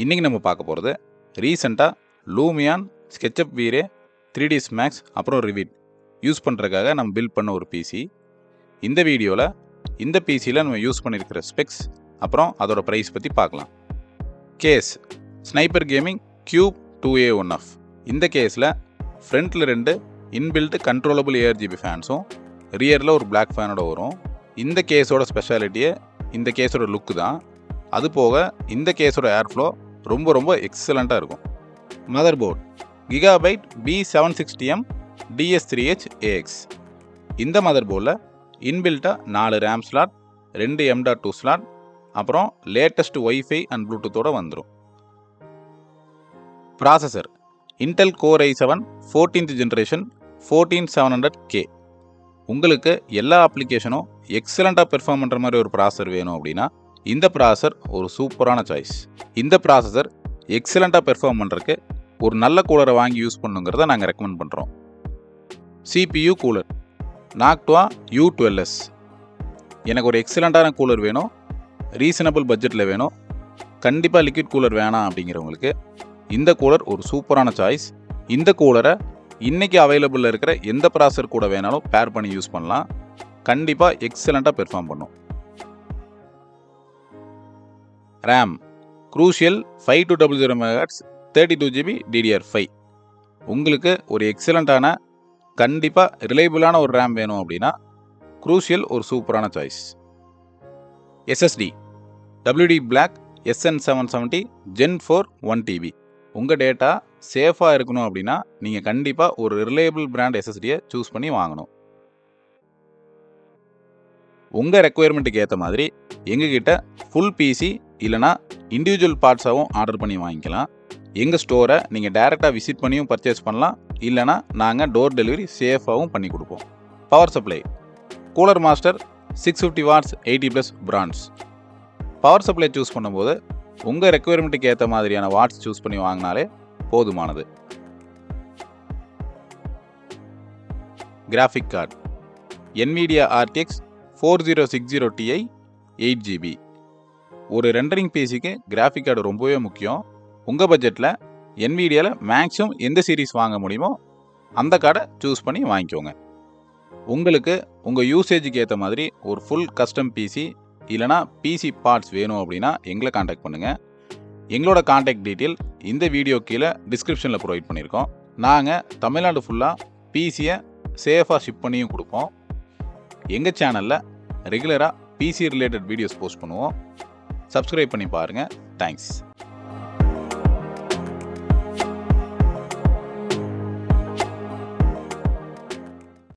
இன்றைக்கி நம்ம பார்க்க போகிறது ரீசெண்டாக Lumion, SketchUp V-Ray, 3ds Max அப்புறம் Revit யூஸ் பண்ணுறதுக்காக நம்ம பில்ட் பண்ண ஒரு பிசி. இந்த வீடியோவில் இந்த பிசியில் நம்ம யூஸ் பண்ணியிருக்கிற ஸ்பெக்ஸ் அப்புறம் அதோட ப்ரைஸ் பற்றி பார்க்கலாம். Case sniper gaming Cube 2A1F. இந்த கேஸில் ஃப்ரண்ட்டில் 2 இன்பில்ட் கண்ட்ரோலபிள் ARGB ஃபேன்ஸும் ரியரில் ஒரு பிளாக் ஃபேனோட வரும். இந்த கேஸோட ஸ்பெஷாலிட்டியே இந்த கேஸோட லுக்கு தான். அது போக இந்த கேஸோட ஏர்ஃப்ளோ ரொம்ப எக்ஸலண்ட்டாக இருக்கும். Motherboard Gigabyte B760M DS3H AX. இந்த மதர் போர்டில் இன்பில்ட்டாக 4 RAM ஸ்லாட், 2 M.2 ஸ்லாட், அப்புறம் லேட்டஸ்ட் வைஃபை அண்ட் ப்ளூடூத்தோடு வந்துடும். Processor Intel Core i7 14th generation 14700K. உங்களுக்கு எல்லா அப்ளிகேஷனும் எக்ஸலண்ட்டாக பெர்ஃபார்ம் பண்ணுற மாதிரி ஒரு ப்ராசஸர் வேணும் அப்படின்னா இந்த ப்ராசஸர் ஒரு சூப்பரான சாய்ஸ். இந்த ப்ராசஸர் எக்ஸலண்ட்டாக பெர்ஃபார்ம் பண்ணுறதுக்கு ஒரு நல்ல கூலரை வாங்கி யூஸ் பண்ணுங்கிறத நாங்கள் ரெக்கமெண்ட் பண்ணுறோம். CPU cooler Noctua U12S. எனக்கு ஒரு எக்ஸலண்ட்டான கூலர் வேணும், ரீசனபிள் பட்ஜெட்டில் வேணும், கண்டிப்பாக லிக்விட் கூலர் வேணாம் அப்படிங்கிறவங்களுக்கு இந்த கூலர் ஒரு சூப்பரான சாய்ஸ். இந்த கூலரை இன்றைக்கி அவைலபிளில் இருக்கிற எந்த ப்ராசஸர் கூட வேணாலும் பேர் பண்ணி யூஸ் பண்ணலாம். கண்டிப்பாக எக்ஸலண்ட்டாக பெர்ஃபார்ம் பண்ணும். RAM Crucial 5200 MHz 32GB DDR5. உங்களுக்கு ஒரு எக்ஸலண்ட்டான கண்டிப்பாக ரிலையபிளான ஒரு RAM வேணும் அப்படின்னா Crucial ஒரு சூப்பரான choice. SSD WD Black SN770 Gen 4 1TB. உங்கள் டேட்டா சேஃபாக இருக்கணும் அப்படின்னா நீங்கள் கண்டிப்பாக ஒரு ரிலையபிள் பிராண்ட் SSDயை சூஸ் பண்ணி வாங்கணும். உங்கள் ரெக்குயர்மெண்ட்டுக்கு ஏற்ற மாதிரி எங்ககிட்ட ஃபுல் பிசி இல்லைனா இண்டிவிஜுவல் பார்ட்ஸாகவும் ஆர்டர் பண்ணி வாங்கிக்கலாம். எங்கள் ஸ்டோரை நீங்கள் டைரெக்டாக விசிட் பண்ணியும் பர்ச்சேஸ் பண்ணலாம், இல்லைனா நாங்கள் டோர் டெலிவரி சேஃபாகவும் பண்ணி கொடுப்போம். Power supply cooler master 650 watts 80+ brands. Power supply choose பண்ணும்போது உங்கள் ரெக்குயர்மெண்ட்டுக்கு ஏற்ற மாதிரியான வாட்ஸ் சூஸ் பண்ணி வாங்கினாலே போதுமானது. Graphic card NVIDIA RTX 4060 Ti 8GB. ஒரு ரெண்டரிங் பிசிக்கு கிராஃபிக் கார்டு ரொம்பவே முக்கியம். உங்கள் பட்ஜெட்டில் NVIDIAவில் மேக்ஸிமம் எந்த சீரீஸ் வாங்க முடியுமோ அந்த கார்டை சூஸ் பண்ணி வாங்கிக்கோங்க. உங்களுக்கு உங்கள் யூசேஜுக்கு ஏற்ற மாதிரி ஒரு ஃபுல் கஸ்டம் பிசி இல்லைனா பிசி பார்ட்ஸ் வேணும் அப்படின்னா எங்களை காண்டாக்ட் பண்ணுங்கள். எங்களோட காண்டாக்ட் டீட்டெயில் இந்த வீடியோ கீழே டிஸ்கிரிப்ஷனில் ப்ரொவைட் பண்ணியிருக்கோம். நாங்கள் தமிழ்நாடு ஃபுல்லாக பிசியை சேஃபாக ஷிப் பண்ணியும் கொடுப்போம். எங்கள் சேனலில் ரெகுலராக பிசி ரிலேட்டட் வீடியோஸ் போஸ்ட் பண்ணுவோம். சப்ஸ்கிரைப் பண்ணி பாருங்கள். தேங்க்ஸ்.